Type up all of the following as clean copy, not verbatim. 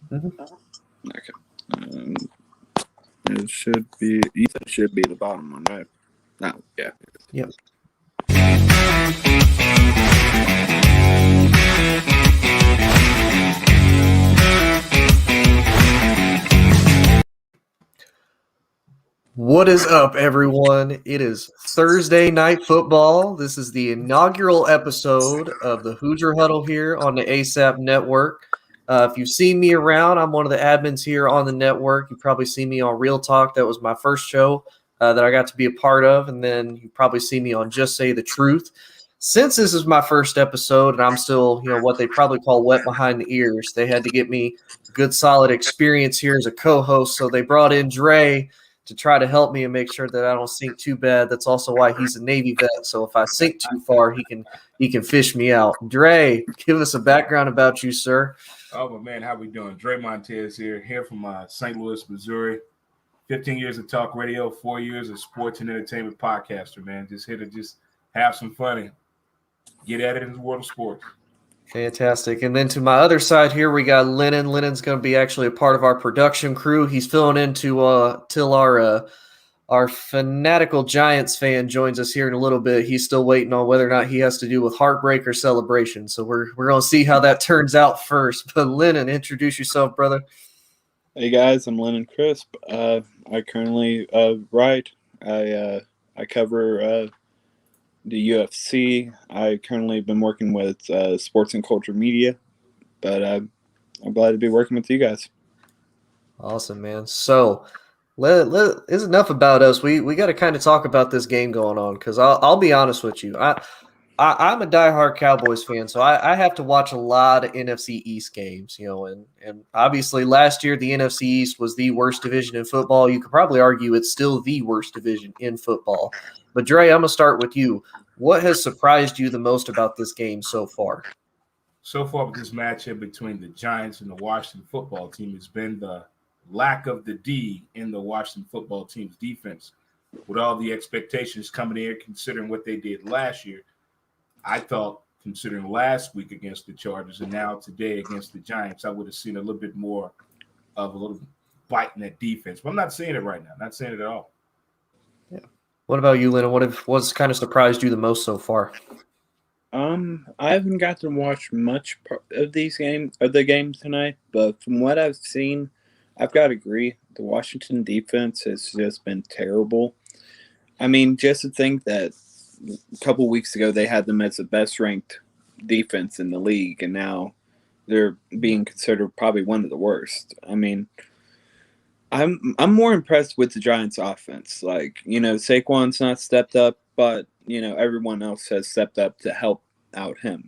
Mm-hmm. Okay. It should be. Ethan should be the bottom one, right? No. Yeah. Yep. What is up, everyone? It is Thursday Night Football. This is the inaugural episode of the Hoosier Huddle here on the ASAP Network. If you've seen me around, I'm one of the admins here on the network. You've probably seen me on Real Talk. That was my first show that I got to be a part of. And then you probably see me on Just Say the Truth. Since this is my first episode and I'm still, what they probably call wet behind the ears, they had to get me good, solid experience here as a co-host. So they brought in Dre to try to help me and make sure that I don't sink too bad. That's also why he's a Navy vet. So if I sink too far, he can fish me out. Dre, give us a background about you, sir. Oh, but man, how we doing? Dre Montez here from St. Louis, Missouri. 15 years of talk radio, 4 years of sports and entertainment podcaster, man. Just here to just have some fun and get at it in the world of sports. Fantastic. And then to my other side here, we got Lennon. Lennon's going to be actually a part of our production crew. He's filling in till our fanatical Giants fan joins us here in a little bit. He's still waiting on whether or not he has to do with heartbreak or celebration. So we're going to see how that turns out first. But Lennon, introduce yourself, brother. Hey guys, I'm Lennon Crisp. I currently write. I cover the UFC. I currently been working with Sports and Culture Media, but I'm glad to be working with you guys. Awesome, man. So it's enough about us. We got to kind of talk about this game going on because I'll be honest with you. I'm a diehard Cowboys fan, so I have to watch a lot of NFC East games, and obviously last year the NFC East was the worst division in football. You could probably argue it's still the worst division in football. But Dre, I'm going to start with you. What has surprised you the most about this game so far? So far with this matchup between the Giants and the Washington football team has been the lack of the D in the Washington football team's defense. With all the expectations coming in, considering what they did last year, I thought, considering last week against the Chargers and now today against the Giants, I would have seen a little bit more of a little bite in that defense. But I'm not seeing it right now. Not seeing it at all. Yeah. What about you, Lennon? What's kind of surprised you the most so far? I haven't got to watch much of the game tonight, but from what I've seen, I've got to agree. The Washington defense has just been terrible. I mean, just to think that a couple of weeks ago they had them as the best ranked defense in the league, and now they're being considered probably one of the worst. I mean, I'm more impressed with the Giants offense. Like, Saquon's not stepped up, but everyone else has stepped up to help out him,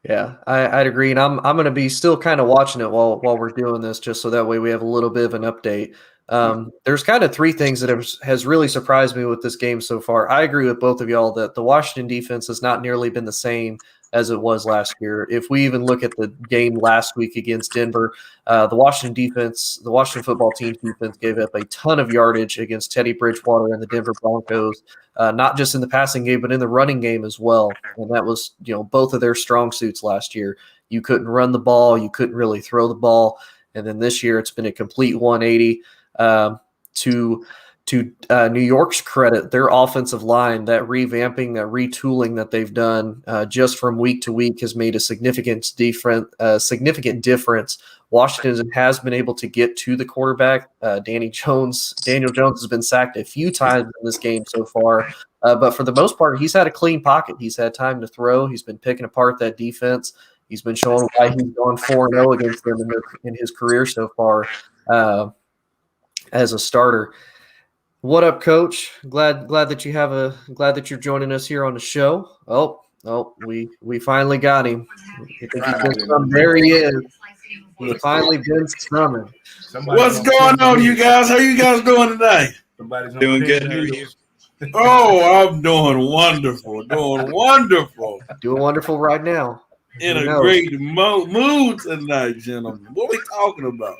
Yeah, I'd agree, and I'm going to be still kind of watching it while we're doing this, just so that way we have a little bit of an update. There's kind of three things that has really surprised me with this game so far. I agree with both of y'all that the Washington defense has not nearly been the same as it was last year. If we even look at the game last week against Denver, the Washington football team's defense gave up a ton of yardage against Teddy Bridgewater and the Denver Broncos, not just in the passing game, but in the running game as well. And that was, both of their strong suits last year. You couldn't run the ball. You couldn't really throw the ball. And then this year it's been a complete 180. To New York's credit, their offensive line, that revamping, that retooling that they've done just from week to week has made a significant difference. Washington has been able to get to the quarterback. Daniel Jones has been sacked a few times in this game so far, but for the most part, he's had a clean pocket. He's had time to throw. He's been picking apart that defense. He's been showing why he's gone 4-0 against them in his career so far as a starter. What up, Coach? Glad that you're joining us here on the show. Oh, we finally got him. There he is. He finally been summoned. What's going on, you guys? How you guys doing tonight? Somebody's Doing good. How are you? Oh, I'm doing wonderful. Doing wonderful right now. In a great mood tonight, gentlemen. What are we talking about?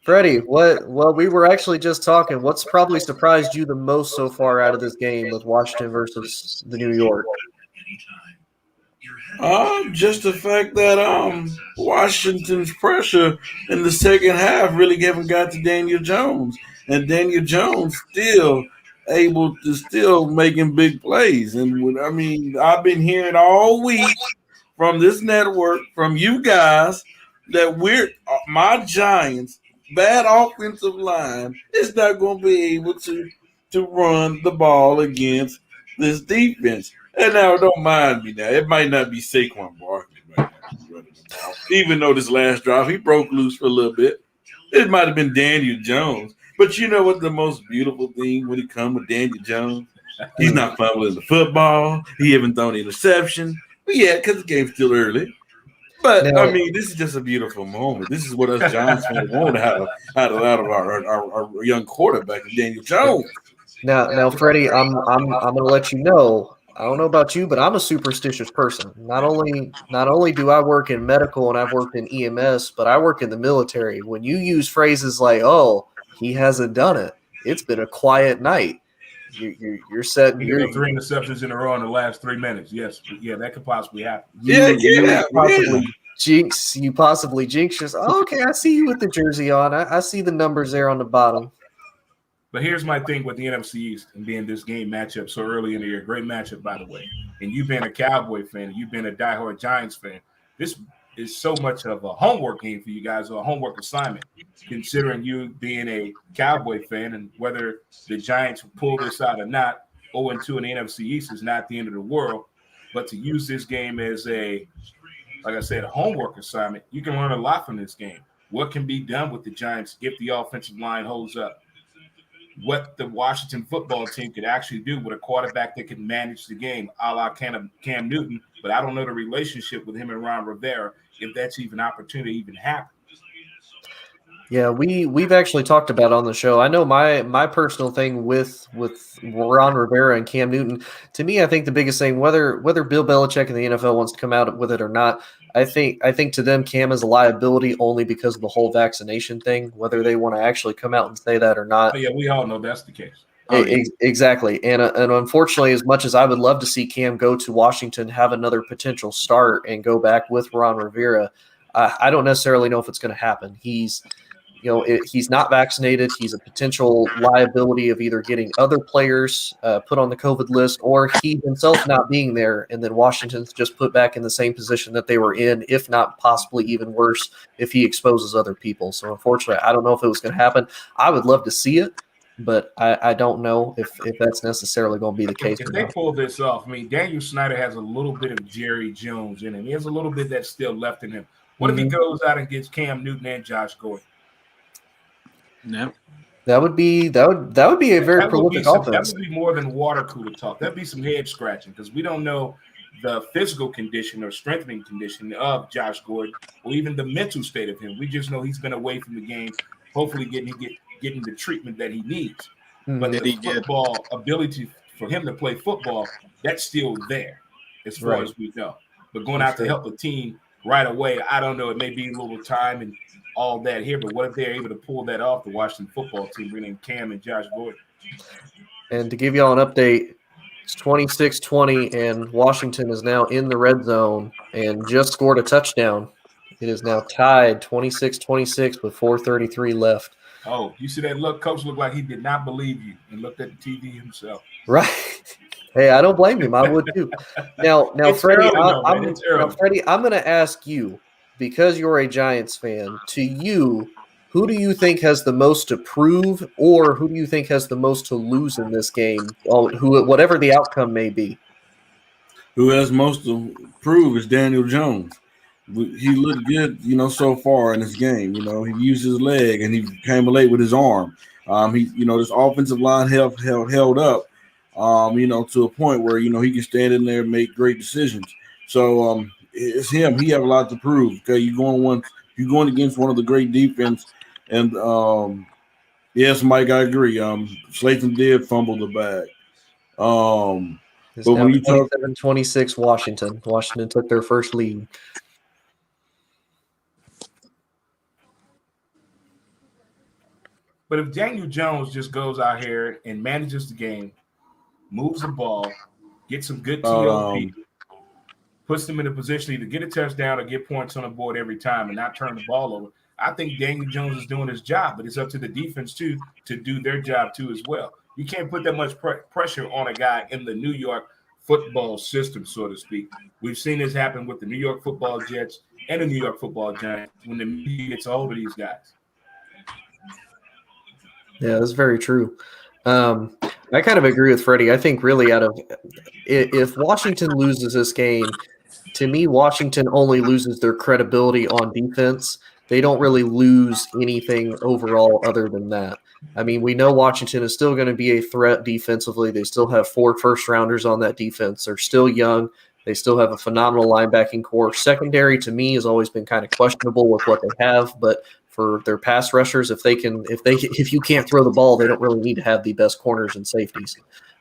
Freddie, we were actually just talking. What's probably surprised you the most so far out of this game with Washington versus the New York? Just the fact that Washington's pressure in the second half really haven't got to Daniel Jones, and Daniel Jones still able to still making big plays. And I mean, I've been hearing all week from this network, from you guys, that my Giants bad offensive line is not going to be able to run the ball against this defense. And now, don't mind me now. It might not be Saquon Barkley right now running the ball. Even though this last drive, he broke loose for a little bit. It might have been Daniel Jones. But you know what the most beautiful thing when it comes with Daniel Jones? He's not fumbling the football. He haven't thrown an interception. But yeah, because the game's still early. But, Now- I mean, this is just a beautiful moment. This is what us Giants fans want out of our young quarterback, Daniel Jones. Now, Freddie, I'm gonna let you know. I don't know about you, but I'm a superstitious person. Not only do I work in medical and I've worked in EMS, but I work in the military. When you use phrases like "Oh, he hasn't done it," it's been a quiet night. You're setting. You know, 3 interceptions in a row in the last 3 minutes. Yes, yeah, that could possibly happen. You possibly jinx yourself. Oh, okay, I see you with the jersey on. I see the numbers there on the bottom. But here's my thing with the NFC East and being this game matchup so early in the year. Great matchup, by the way. And you've been a Cowboy fan, and you've been a diehard Giants fan. This is so much of a homework game for you guys, or a homework assignment, considering you being a Cowboy fan, and whether the Giants pull this out or not. 0-2 in the NFC East is not the end of the world. But to use this game as like I said, a homework assignment, you can learn a lot from this game. What can be done with the Giants if the offensive line holds up? What the Washington football team could actually do with a quarterback that can manage the game, a la Cam Newton. But I don't know the relationship with him and Ron Rivera, if that's even an opportunity to even happen. Yeah, we've actually talked about it on the show. I know my personal thing with Ron Rivera and Cam Newton. To me, I think the biggest thing, whether Bill Belichick and the NFL wants to come out with it or not, I think to them Cam is a liability only because of the whole vaccination thing. Whether they want to actually come out and say that or not. Oh, yeah, we all know that's the case. Exactly, and unfortunately, as much as I would love to see Cam go to Washington, have another potential start, and go back with Ron Rivera, I don't necessarily know if it's going to happen. He's not vaccinated. He's a potential liability of either getting other players put on the COVID list, or he himself not being there, and then Washington's just put back in the same position that they were in, if not possibly even worse, if he exposes other people. So unfortunately, I don't know if it was going to happen. I would love to see it, but I don't know if that's necessarily going to be the case. If they pull this off, I mean, Daniel Snyder has a little bit of Jerry Jones in him. He has a little bit that's still left in him. What if he goes out and gets Cam Newton and Josh Gordon? No, that would be a very prolific offense. That would be more than water cooler talk. That'd be some head scratching, because we don't know the physical condition or strengthening condition of Josh Gordon, or even the mental state of him. We just know he's been away from the game, hopefully getting the treatment that he needs. But the football ability for him to play football, that's still there, as far as we know. But going out to help a team right away, I don't know. It may be a little time and all that here, but what if they're able to pull that off, the Washington football team, bringing Cam and Josh Gordon? And to give y'all an update, it's 26-20, and Washington is now in the red zone and just scored a touchdown. It is now tied 26-26 with 4:33 left. Oh, you see that look? Coach looked like he did not believe you and looked at the TV himself. Right. Hey, I don't blame him. I would too. Now, Freddie, Freddie, I'm going to ask you, because you're a Giants fan, to you, who do you think has the most to prove, or who do you think has the most to lose in this game, whatever the outcome may be? Who has most to prove is Daniel Jones. He looked good, so far in this game. He used his leg and he came late with his arm. This offensive line held up, to a point where, he can stand in there and make great decisions. So it's him. He have a lot to prove. Okay, you're going against one of the great defense. And yes, Mike, I agree. Slayton did fumble the bag. But when you talk 27-26, Washington took their first lead. But if Daniel Jones just goes out here and manages the game, moves the ball, gets some good TOP, puts them in a position to either get a touchdown or get points on the board every time and not turn the ball over. I think Daniel Jones is doing his job, but it's up to the defense too to do their job too as well. You can't put that much pressure on a guy in the New York football system, so to speak. We've seen this happen with the New York Football Jets and the New York Football Giants when the media gets a hold of these guys. Yeah, that's very true. I kind of agree with Freddie. I think really if Washington loses this game, to me, Washington only loses their credibility on defense. They don't really lose anything overall other than that. I mean, we know Washington is still going to be a threat defensively. They still have 4 first-rounders on that defense. They're still young. They still have a phenomenal linebacking core. Secondary, to me, has always been kind of questionable with what they have, but for their pass rushers, if you can't throw the ball, they don't really need to have the best corners and safeties.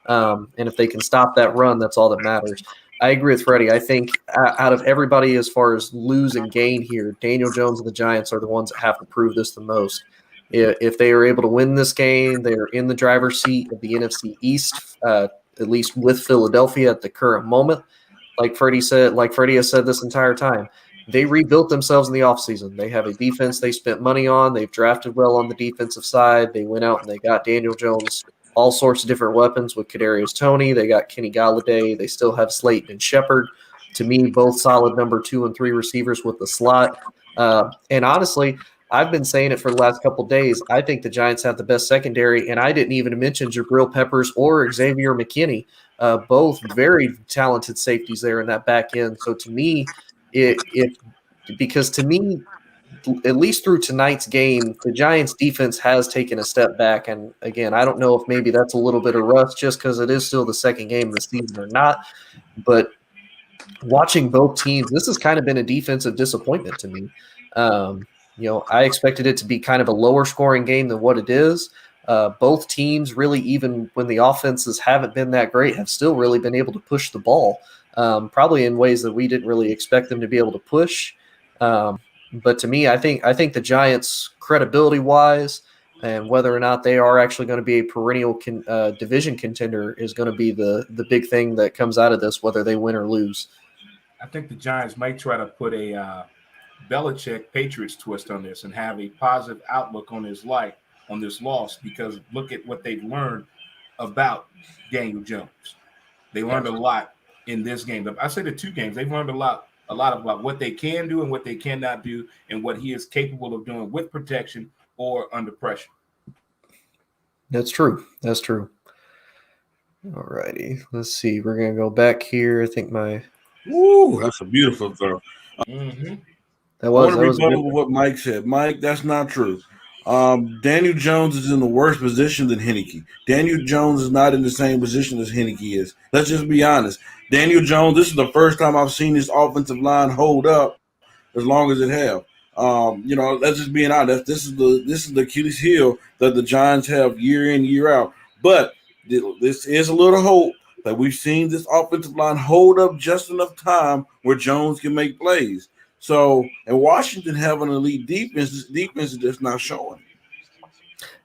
And if they can stop that run, that's all that matters. I agree with Freddie. I think out of everybody as far as lose and gain here, Daniel Jones and the Giants are the ones that have to prove this the most. If they are able to win this game, they are in the driver's seat of the NFC East, at least with Philadelphia at the current moment. Like Freddie has said this entire time, they rebuilt themselves in the offseason. They have a defense they spent money on. They've drafted well on the defensive side. They went out and they got Daniel Jones all sorts of different weapons with Kadarius Toney. They got Kenny Galladay. They still have Slayton and Shepard. To me, both solid number 2 and 3 receivers with the slot. And honestly, I've been saying it for the last couple of days. I think the Giants have the best secondary, and I didn't even mention Jabril Peppers or Xavier McKinney, both very talented safeties there in that back end. So to me, because to me, at least through tonight's game, the Giants' defense has taken a step back. And again, I don't know if maybe that's a little bit of rust just because it is still the second game of the season or not. But watching both teams, this has kind of been a defensive disappointment to me. I expected it to be kind of a lower scoring game than what it is. Both teams really, even when the offenses haven't been that great, have still really been able to push the ball, probably in ways that we didn't really expect them to be able to push. But to me, I think the Giants, credibility-wise, and whether or not they are actually going to be a perennial division contender is going to be the big thing that comes out of this, whether they win or lose. I think the Giants might try to put a Belichick Patriots twist on this and have a positive outlook on this loss, because look at what they've learned about Daniel Jones. They learned a lot in this game. I say the 2 games, they've learned a lot about what they can do and what they cannot do and what he is capable of doing with protection or under pressure. That's true. All righty. Let's see. We're going to go back here. I think that's a beautiful throw. Mm-hmm. I want to rebuttal what Mike said. Mike, that's not true. Daniel Jones is in the worse position than Heinicke. Daniel Jones is not in the same position as Heinicke is. Let's just be honest. Daniel Jones, this is the first time I've seen this offensive line hold up as long as it have. Let's just be honest. This is the Achilles heel that the Giants have year in, year out. But this is a little hope that we've seen this offensive line hold up just enough time where Jones can make plays. So, and Washington have an elite defense. This defense is just not showing.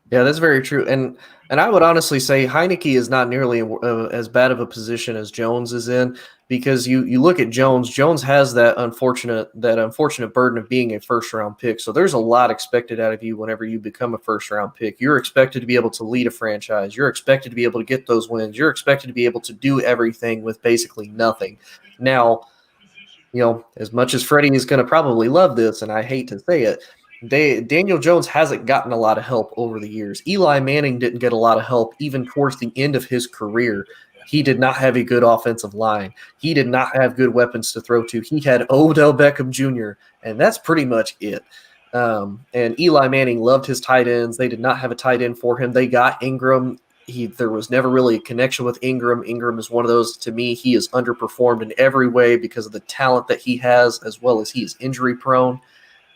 Yeah, that's very true. And I would honestly say Heinicke is not nearly as bad of a position as Jones is in, because you look at Jones. Jones has that unfortunate burden of being a first-round pick. So there's a lot expected out of you whenever you become a first-round pick. You're expected to be able to lead a franchise. You're expected to be able to get those wins. You're expected to be able to do everything with basically nothing. Now, as much as Freddie is going to probably love this, and I hate to say it, Daniel Jones hasn't gotten a lot of help over the years. Eli Manning didn't get a lot of help even towards the end of his career. He did not have a good offensive line. He did not have good weapons to throw to. He had Odell Beckham Jr., and that's pretty much it. And Eli Manning loved his tight ends. They did not have a tight end for him. They got Ingram. There was never really a connection with Ingram. Ingram is one of those, to me, he is underperformed in every way because of the talent that he has, as well as he is injury prone.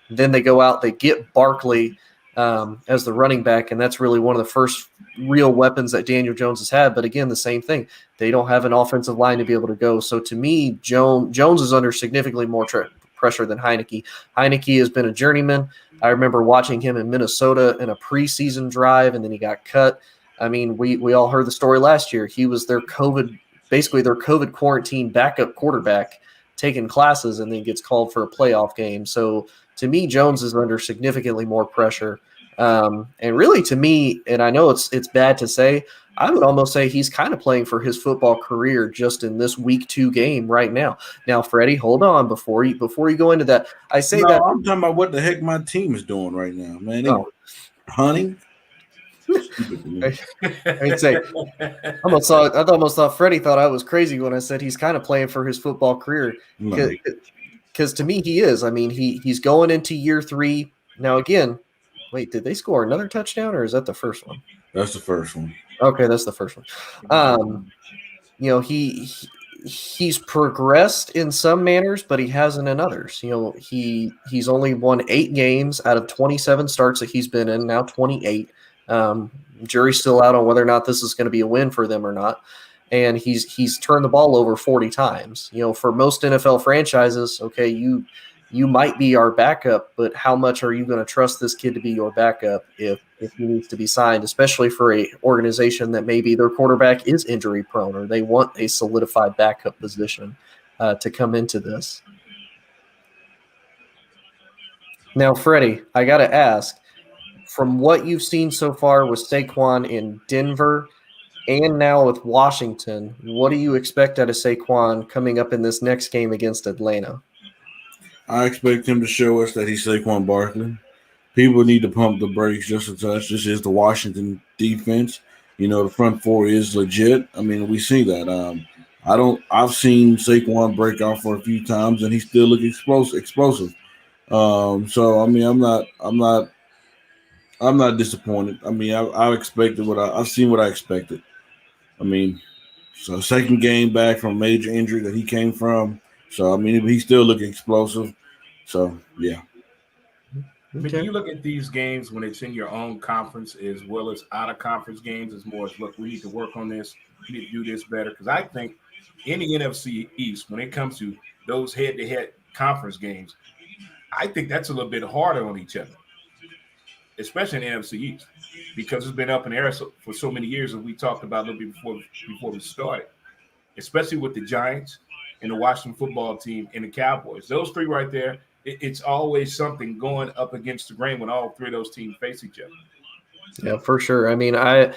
Then they go out, they get Barkley as the running back, and that's really one of the first real weapons that Daniel Jones has had. But again, the same thing. They don't have an offensive line to be able to go. So to me, Jones is under significantly more pressure than Heinicke. Heinicke has been a journeyman. I remember watching him in Minnesota in a preseason drive, and then he got cut. I mean, we all heard the story last year. He was their COVID quarantine backup quarterback taking classes and then gets called for a playoff game. So to me, Jones is under significantly more pressure. And really, to me, and I know it's bad to say, I would almost say he's kind of playing for his football career just in this week 2 game right now. Now, Freddie, hold on before you go into that. I say No, that I'm talking about what the heck my team is doing right now, man. They Oh. hunting. I'd say I almost thought Freddie thought I was crazy when I said he's kind of playing for his football career. No. Because to me, he is. I mean, he's going into year 3 now. Again, wait, did they score another touchdown, or is that the first one? That's the first one. Okay, that's the first one. You know, he's progressed in some manners, but he hasn't in others. You know, he's only won 8 games out of 27 starts that he's been in, now 28. Jury's still out on whether or not this is going to be a win for them or not. And he's turned the ball over 40 times. You know, for most NFL franchises, okay, you might be our backup, but how much are you going to trust this kid to be your backup if he needs to be signed, especially for a organization that maybe their quarterback is injury prone or they want a solidified backup position to come into this. Now, Freddie, I got to ask, from what you've seen so far with Saquon in Denver and now with Washington, what do you expect out of Saquon coming up in this next game against Atlanta? I expect him to show us that he's Saquon Barkley. People need to pump the brakes just a touch. This is the Washington defense. You know, the front 4 is legit. I mean, we see that. I've seen Saquon break out for a few times, and he still looks explosive. So I mean, I'm not disappointed. I mean, I expected I've seen what I expected. I mean, so second game back from a major injury that he came from. So I mean, he's still looking explosive. So yeah. But you look at these games when it's in your own conference as well as out of conference games, as more as, look, we need to work on this. We need to do this better. Because I think in the NFC East, when it comes to those head-to-head conference games, I think that's a little bit harder on each other, especially in the NFC East, because it's been up in the air for so many years, as we talked about a little bit before we started, especially with the Giants and the Washington football team and the Cowboys. Those 3 right there, it's always something going up against the grain when all 3 of those teams face each other. Yeah, for sure. I mean, I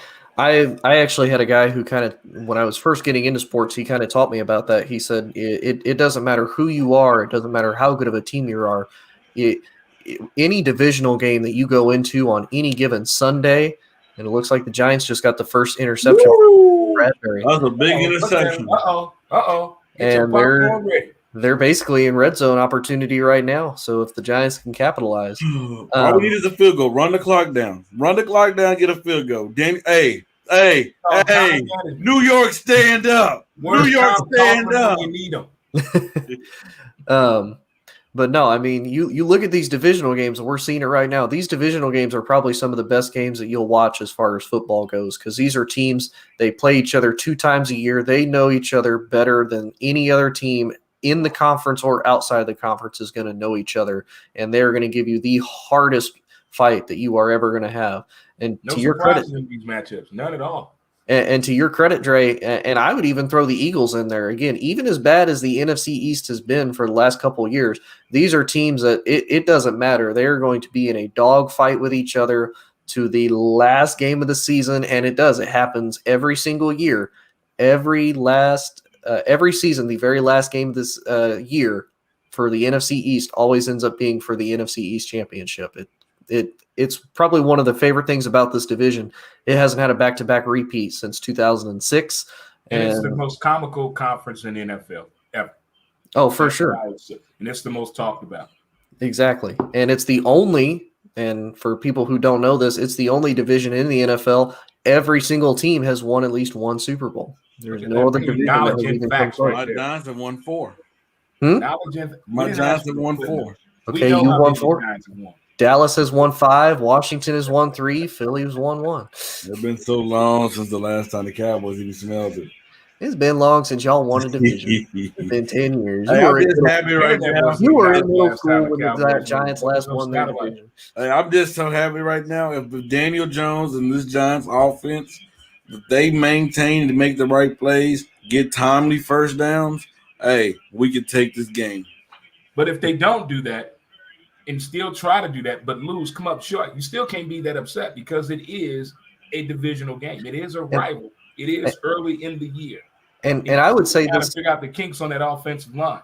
actually had a guy who kind of, when I was first getting into sports, he kind of taught me about that. He said, it doesn't matter who you are. It doesn't matter how good of a team you are. Any divisional game that you go into on any given Sunday, and it looks like the Giants just got the first interception from Bradbury. That was a big interception. And they're basically in red zone opportunity right now. So if the Giants can capitalize, all we need is a field goal. Run the clock down. Get a field goal. Hey, New York, stand up. New York, stand up. You need them. But no, I mean, you look at these divisional games, and we're seeing it right now. These divisional games are probably some of the best games that you'll watch as far as football goes, because these are teams, they play each other 2 times a year. They know each other better than any other team in the conference or outside of the conference is going to know each other, and they're going to give you the hardest fight that you are ever going to have. And no to your credit, in these matchups, none at all. And to your credit, Dre, and I would even throw the Eagles in there. Again, even as bad as the NFC East has been for the last couple of years, these are teams that it doesn't matter. They're going to be in a dogfight with each other to the last game of the season, and it happens every single year. Every season, the very last game of this year for the NFC East always ends up being for the NFC East championship. It's probably one of the favorite things about this division. It hasn't had a back-to-back repeat since 2006. And it's the most comical conference in the NFL ever. Oh, for sure. And it's the most talked about. Exactly. And it's the only, and for people who don't know this, it's the only division in the NFL. Every single team has won at least 1 Super Bowl. There's no other division that has even come close. My Giants have won 4. My Giants have won 4. Okay, you won 4. Dallas has won 5. Washington has won 3. Philly has won 1. It's been so long since the last time the Cowboys even smelled it. It's been long since y'all won a division. It's been 10 years. I'm just happy right now. You were in middle school when the Giants last won their division. Hey, I'm just so happy right now. If Daniel Jones and this Giants offense, if they maintain to make the right plays, get timely first downs, hey, we can take this game. But if they don't do that and still try to do that, but lose, come up short, you still can't be that upset because it is a divisional game. It is a rival. It is early in the year. And I would say got this. to figure out the kinks on that offensive line.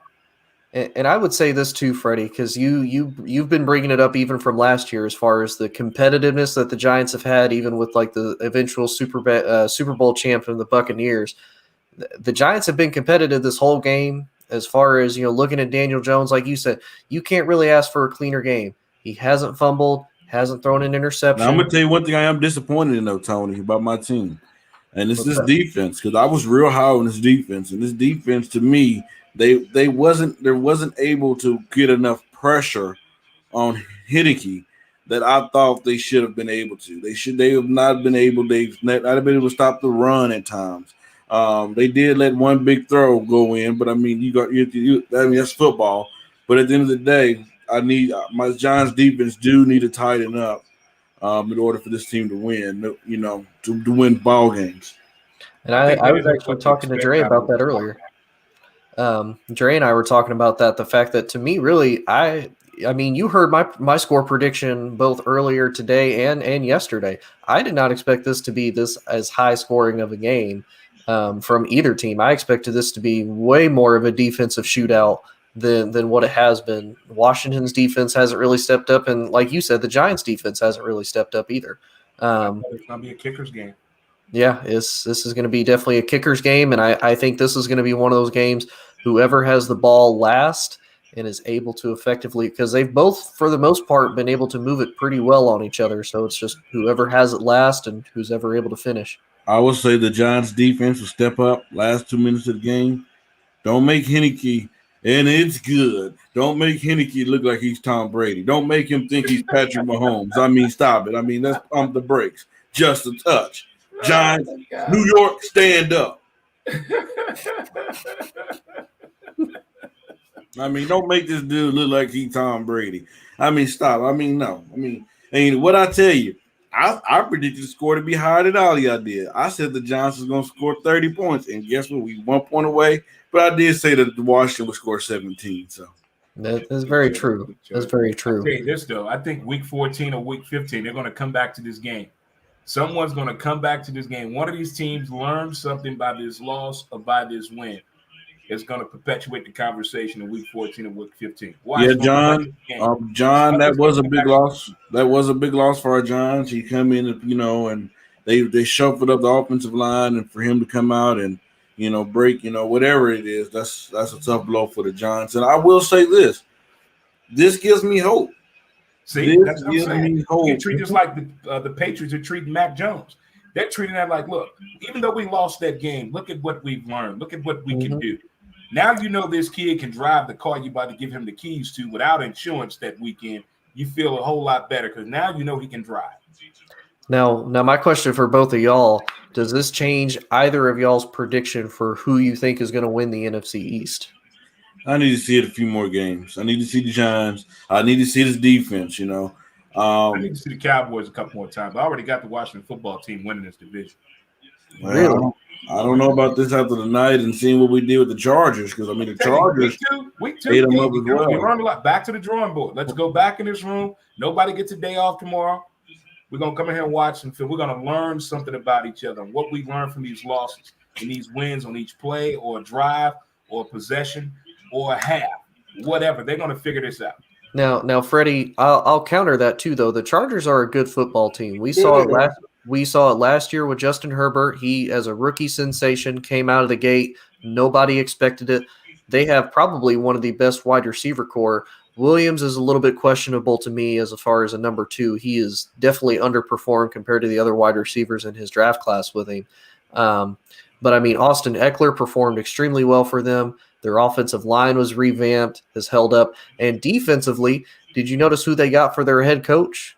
And I would say this too, Freddie, because you've been bringing it up even from last year as far as the competitiveness that the Giants have had, even with like the eventual Super Bowl champion, the Buccaneers. The Giants have been competitive this whole game. As far as looking at Daniel Jones, like you said, you can't really ask for a cleaner game. He hasn't fumbled, hasn't thrown an interception. Now, I'm gonna tell you one thing I am disappointed in, though, Tony, about my team, and it's this defense, because I was real high on this defense, and this defense to me. They wasn't able to get enough pressure on Heineke that I thought they should have been able to. They have not been able. They've not been able to stop the run at times. They did let one big throw go in, but I mean, that's football. But at the end of the day, my Giants defense do need to tighten up in order for this team to win. To win ball games. And I was actually talking to Dre about that earlier. Dre and I were talking about that. The fact that to me, really, I mean, you heard my score prediction both earlier today and yesterday. I did not expect this to be this as high scoring of a game from either team. I expected this to be way more of a defensive shootout than what it has been. Washington's defense hasn't really stepped up, and like you said, the Giants' defense hasn't really stepped up either. It's gonna be a kicker's game. Yeah, this is going to be definitely a kicker's game, and I think this is going to be one of those games. Whoever has the ball last and is able to effectively, because they've both, for the most part, been able to move it pretty well on each other. So it's just whoever has it last and who's ever able to finish. I would say the Giants defense will step up last 2 minutes of the game. Don't make Heineke, and it's good. Don't make Heineke look like he's Tom Brady. Don't make him think he's Patrick Mahomes. I mean, stop it. I mean, let's pump the brakes. Just a touch. Giants, New York, stand up. I mean, don't make this dude look like he's Tom Brady. I mean, stop. I mean, no. I mean, and what I tell you, I predicted the score to be higher than all y'all did. I said the Giants was going to score 30 points, and guess what? We 1 point away. But I did say that the Washington would score 17. So that's very true. That's very true. I'll tell you this though, I think week 14 or week 15, they're going to come back to this game. Someone's going to come back to this game. One of these teams learned something by this loss or by this win. It's going to perpetuate the conversation in week 14 and week 15. Yeah, John, that was a big loss. That was a big loss for our Giants. He come in, and they shuffled up the offensive line, and for him to come out and break, whatever it is, that's a tough blow for the Giants. And I will say this gives me hope. See, that's what I'm saying. You treat just like the Patriots are treating Mac Jones. They're treating that like, look, even though we lost that game, look at what we've learned. Look at what we can do. Now this kid can drive the car you're about to give him the keys to without insurance that weekend. You feel a whole lot better because now he can drive. Now, my question for both of y'all, does this change either of y'all's prediction for who you think is going to win the NFC East? I need to see it a few more games. I need to see the Giants. I need to see this defense, I need to see the Cowboys a couple more times. I already got the Washington football team winning this division. Really? I don't know about this after the night and seeing what we did with the Chargers, because, the Chargers week two, ate them up as well. We learned a lot. Back to the drawing board. Let's go back in this room. Nobody gets a day off tomorrow. We're going to come in here and watch and film. We're going to learn something about each other and what we learned from these losses and these wins on each play or drive or possession or a half, whatever. They're going to figure this out. Now, Freddie, I'll counter that too, though. The Chargers are a good football team. We saw it last year with Justin Herbert. He, as a rookie sensation, came out of the gate. Nobody expected it. They have probably one of the best wide receiver core. Williams is a little bit questionable to me as far as a number 2. He is definitely underperformed compared to the other wide receivers in his draft class with him. But, Austin Eckler performed extremely well for them. Their offensive line was revamped, has held up. And defensively, did you notice who they got for their head coach?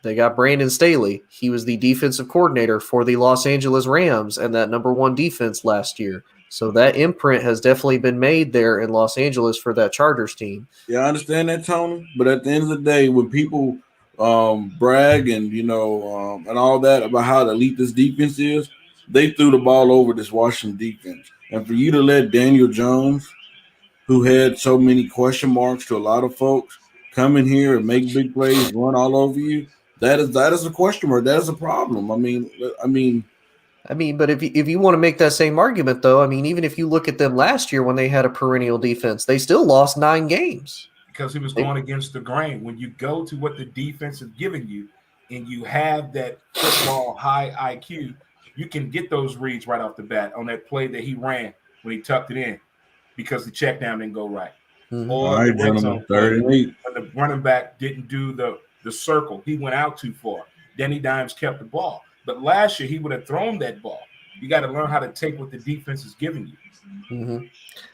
They got Brandon Staley. He was the defensive coordinator for the Los Angeles Rams and that number 1 defense last year. So that imprint has definitely been made there in Los Angeles for that Chargers team. Yeah, I understand that, Tony. But at the end of the day, when people brag and, and all that about how elite this defense is, they threw the ball over this Washington defense. And for you to let Daniel Jones, who had so many question marks to a lot of folks, come in here and make big plays, run all over you, that is a question mark. That is a problem. I mean, but if you want to make that same argument, though, I mean, even if you look at them last year when they had a perennial defense, they still lost 9 games. Because he was going against the grain. When you go to what the defense is giving you and you have that football high IQ, you can get those reads right off the bat on that play that he ran when he tucked it in because the check down didn't go right. Mhm. Or all right, the red gentlemen, zone 3rd and 8. when the running back didn't do the circle. He went out too far. Danny Dimes kept the ball. But last year, he would have thrown that ball. You got to learn how to take what the defense is giving you. Mm-hmm.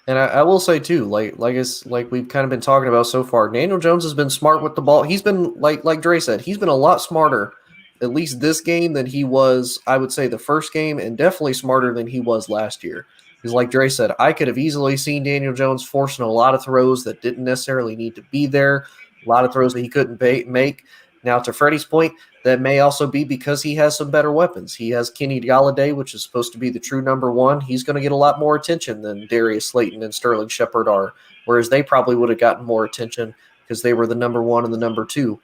And I will say too, like we've kind of been talking about so far, Daniel Jones has been smart with the ball. He's been like Dre said, he's been a lot smarter, at least this game, than he was, I would say, the first game, and definitely smarter than he was last year. Because like Dre said, I could have easily seen Daniel Jones forcing a lot of throws that didn't necessarily need to be there, a lot of throws that he couldn't make. Now, to Freddie's point, that may also be because he has some better weapons. He has Kenny Galladay, which is supposed to be the true number one. He's going to get a lot more attention than Darius Slayton and Sterling Shepard are, whereas they probably would have gotten more attention because they were the number one and the number two.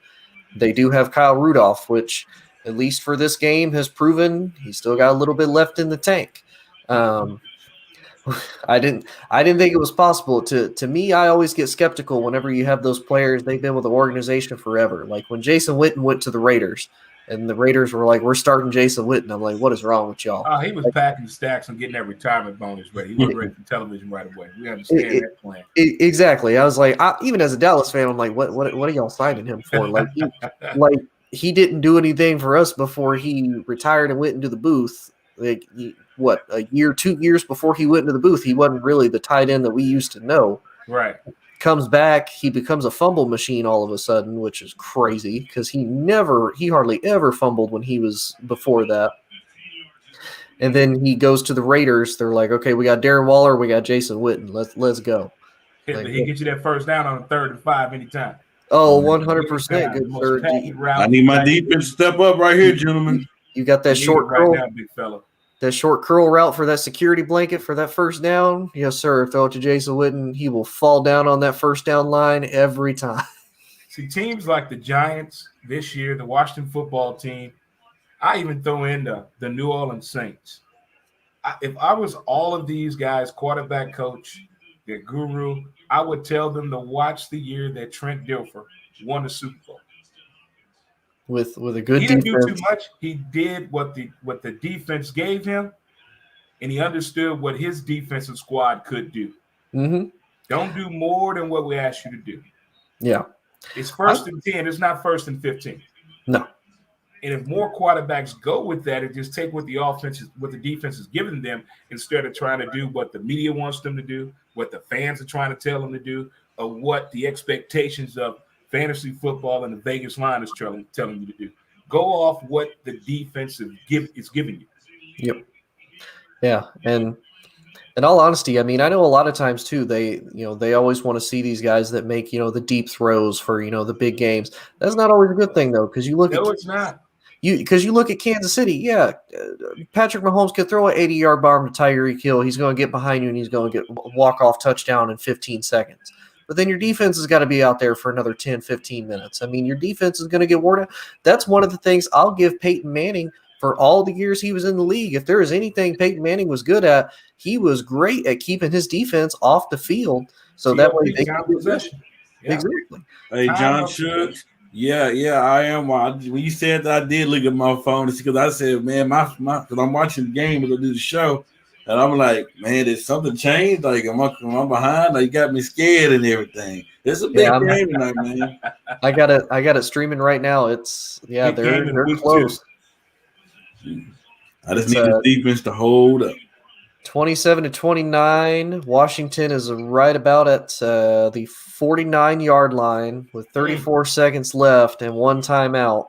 They do have Kyle Rudolph, which, at least for this game, has proven he's still got a little bit left in the tank. I didn't think it was possible. To me, I always get skeptical whenever you have those players. They've been with the organization forever. Like when Jason Witten went to the Raiders, and the Raiders were like, "We're starting Jason Witten." I'm like, "What is wrong with y'all?" He was packing stacks and getting that retirement bonus ready. He was ready for television right away. We understand that plan. Exactly. I was like, even as a Dallas fan, I'm like, "What are y'all signing him for?" Like he didn't do anything for us before he retired and went into the booth. Like, a year, 2 years before he went into the booth, he wasn't really the tight end that we used to know. Right. Comes back, he becomes a fumble machine all of a sudden, which is crazy because he hardly ever fumbled when he was before that. And then he goes to the Raiders. They're like, okay, we got Darren Waller, we got Jason Witten. Let's go. He gets you that first down on 3rd and 5 anytime. Oh, 100% good third. I need my defense to step up right here, gentlemen. You got that short right curl, now, big fella. That short curl route for that security blanket for that first down. Yes, sir. Throw it to Jason Witten. He will fall down on that first down line every time. See, teams like the Giants this year, the Washington football team, I even throw in the New Orleans Saints. If I was all of these guys, quarterback coach, their guru, I would tell them to watch the year that Trent Dilfer won the Super Bowl. With a good he didn't defense. do too much. He did what the defense gave him, and he understood what his defensive squad could do. Mm-hmm. Don't do more than what we asked you to do. Yeah. It's 1st and 10. It's not 1st and 15. No. And if more quarterbacks go with that and just take what the defense is giving them instead of trying to do what the media wants them to do, what the fans are trying to tell them to do, or what the expectations of fantasy football and the Vegas line is telling you to do. Go off what the defense is giving you. Yep. Yeah, and in all honesty, I mean, I know a lot of times too, they always want to see these guys that make, the deep throws for, the big games. That's not always a good thing though, because it's not. Because you look at Kansas City, yeah, Patrick Mahomes could throw an 80-yard bomb to Tyreek Hill. He's going to get behind you and he's going to get a walk-off touchdown in 15 seconds. But then your defense has got to be out there for another 10, 15 minutes. I mean, your defense is going to get worn out. That's one of the things I'll give Peyton Manning for all the years he was in the league. If there is anything Peyton Manning was good at, he was great at keeping his defense off the field. So that way they can possession. Yeah. Exactly. Hey, John Schultz. Yeah, I am. When you said that, I did look at my phone because I said, man, because I'm watching the game as I do the show. And I'm like, man, did something change? Like, am I behind? Like, you got me scared and everything. It's a big game tonight, man. I got it streaming right now. They're close. I just need the defense to hold up. 27-29. Washington is right about at the 49-yard line with 34 seconds left and one timeout.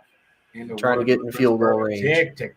Trying to get in field goal range. Tick.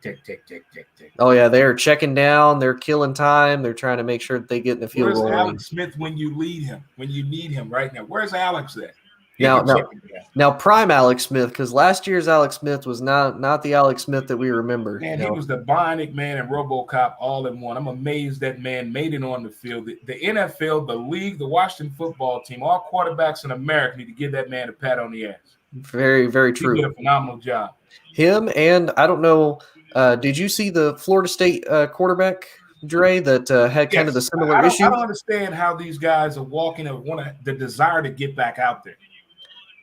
Oh, yeah, they're checking down. They're killing time. They're trying to make sure that they get in the field goal range. Where's Alex Smith when you lead him, when you need him right now? Where's Alex at? Now, can now, check it out. now, prime Alex Smith, because last year's Alex Smith was not the Alex Smith that we remember. Man, No. he was the Bionic Man and RoboCop all in one. I'm amazed that man made it on the field. The NFL, the league, the Washington football team, all quarterbacks in America need to give that man a pat on the ass. Very, very He true. did a phenomenal job. Him and I don't know. Did you see the Florida State quarterback, Dre, that had kind of the similar I issue? don't understand how these guys are walking and the desire to get back out there.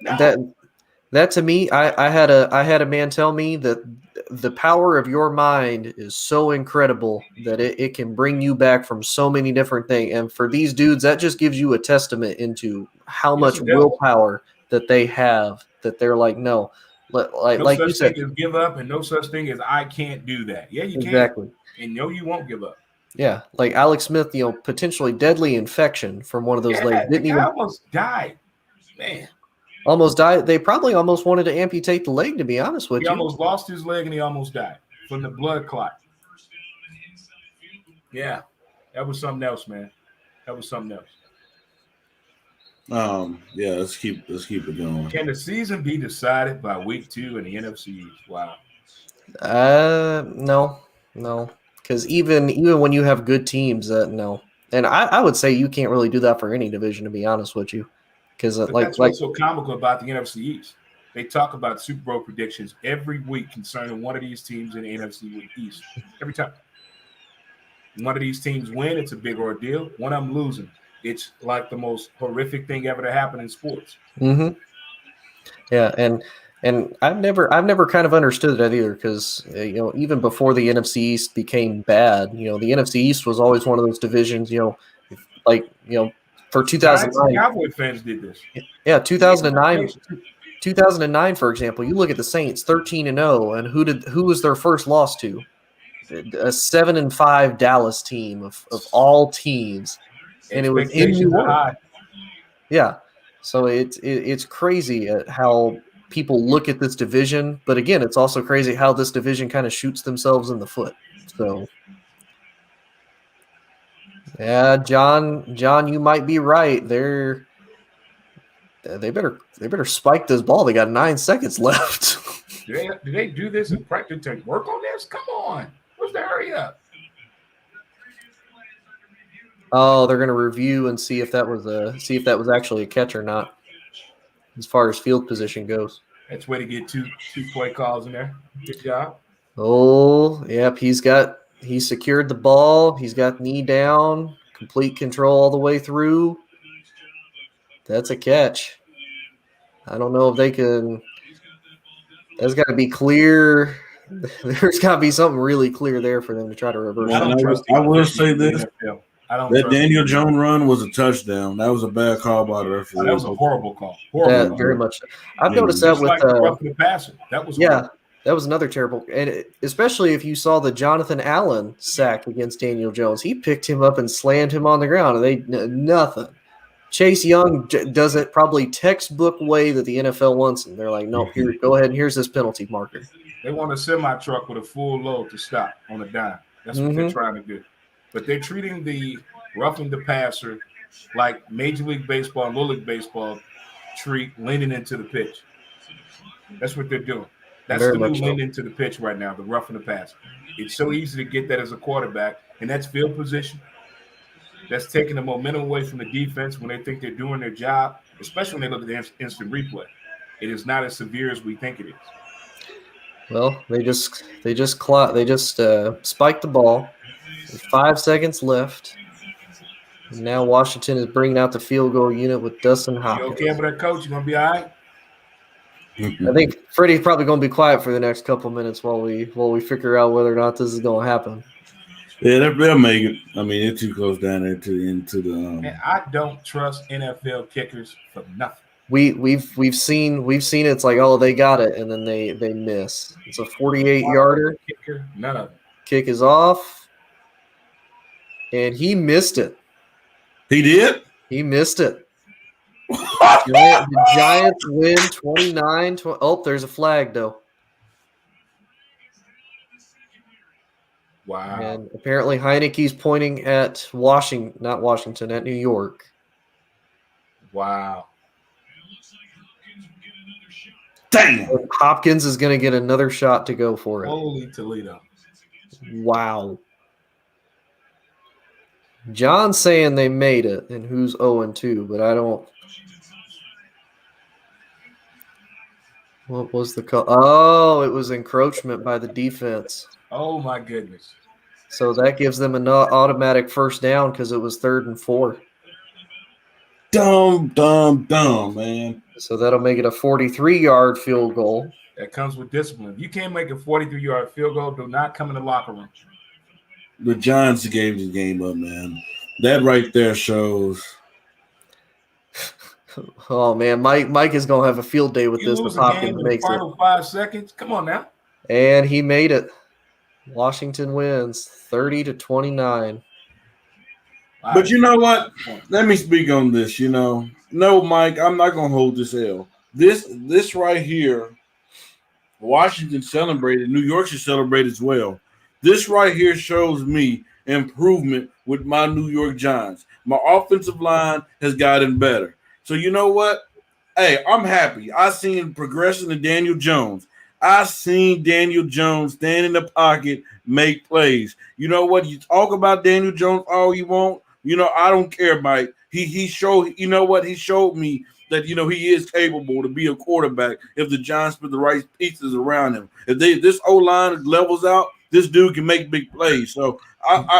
No. That to me, I had a man tell me that the power of your mind is so incredible that it can bring you back from so many different things. And for these dudes, that just gives you a testament into how Yes, much it does. willpower that they have. That they're like, no, No like you such said, thing as give up, and no such thing as I can't do that. Yeah, you exactly. can. And no, you won't give up. Yeah, like Alex Smith, potentially deadly infection from one of those legs. The Didn't guy even almost died. Man, almost die. They probably almost wanted to amputate the leg, to be honest with he you. almost lost his leg and he almost died from the blood clot. Yeah, that was something else, man. That was something else. Yeah, let's keep it going. Can the season be decided by week 2 in the NFC East? Wow. No, because even when you have good teams, no. And I would say you can't really do that for any division, to be honest with you, because That's what's so comical about the NFC East. They talk about Super Bowl predictions every week concerning one of these teams in the NFC East. Every time. One of these teams win, it's a big ordeal. One of them losing, it's like the most horrific thing ever to happen in sports. Mm-hmm. Yeah, and I've never kind of understood that either, because even before the NFC East became bad, the NFC East was always one of those divisions, for 2009. Giants and Cowboy fans did this. Yeah, 2009. 2009, for example, you look at the Saints, 13-0, and who was their first loss to? A 7-5 Dallas team of all teams, and it was in New York. Yeah, so it's crazy at how people look at this division, but again, it's also crazy how this division kind of shoots themselves in the foot. So, yeah, John, you might be right. They better spike this ball. They got 9 seconds left. Do they do this in practice to work on this? Come on. What's the hurry up? Oh, they're going to review and see if that was actually a catch or not, as far as field position goes. That's way to get two play calls in there. Good job. Oh, yep. He secured the ball. He's got knee down, complete control all the way through. That's a catch. I don't know if they can. That's got to be clear. There's got to be something really clear there for them to try to reverse. I will say this. That Daniel Jones run was a touchdown. That was a bad call by the referee. That was a horrible call. Very much. I've noticed that with the passer. That was horrible. That was another terrible. And especially if you saw the Jonathan Allen sack against Daniel Jones, he picked him up and slammed him on the ground, and nothing. Chase Young does it probably textbook way that the NFL wants, and they're like, "No, here, go ahead, and here's this penalty marker." They want a semi truck with a full load to stop on a dime. That's what they're trying to do. But they're treating the roughing the passer like Major League Baseball and Little League Baseball treat leaning into the pitch. That's what they're doing. That's the new lean into the pitch right now, the roughing the passer. It's so easy to get that as a quarterback, and that's field position. That's taking the momentum away from the defense when they think they're doing their job, especially when they look at the instant replay. It is not as severe as we think it is. Well, they just spiked the ball. There's 5 seconds left. And now Washington is bringing out the field goal unit with Dustin Hopkins. You okay with that, coach? You gonna be all right? I think Freddie's probably going to be quiet for the next couple minutes while we figure out whether or not this is going to happen. Yeah, they'll make it. I mean, they're too close down there into the. Man, I don't trust NFL kickers for nothing. We've seen it. It's like, oh, they got it, and then they miss. It's a 48-yarder. Kicker, none of it. Kick is off, and he missed it. He did? He missed it. The Giants win 29-20. Oh, there's a flag, though. Wow. And apparently Heineke's pointing at not Washington, at New York. Wow. Damn. Hopkins is going to get another shot to go for it. Holy Toledo. Wow. John's saying they made it, and who's 0-2, but I don't. What was the call? Oh, it was encroachment by the defense. Oh, my goodness. So that gives them an automatic first down because it was 3rd and 4. Dumb, man. So that'll make it a 43-yard field goal. That comes with discipline. If you can't make a 43-yard field goal, do not come in the locker room. The Giants gave the game up, man. That right there shows. Oh man, Mike is gonna have a field day with You this. lose If a game Hopkins in the makes it, final 5 seconds. Come on now. and he made it. Washington wins 30-29. But you know what? Let me speak on this. No, Mike, I'm not gonna hold this L. This right here, Washington celebrated. New York should celebrate as well. This right here shows me improvement with my New York Giants. My offensive line has gotten better. So you know what? Hey, I'm happy. I seen progression in Daniel Jones. I seen Daniel Jones stand in the pocket, make plays. You know what? You talk about Daniel Jones all you want. I don't care, Mike. He showed. You know what? He showed me that he is capable to be a quarterback if the Giants put the right pieces around him. If this O-line levels out, this dude can make big plays. So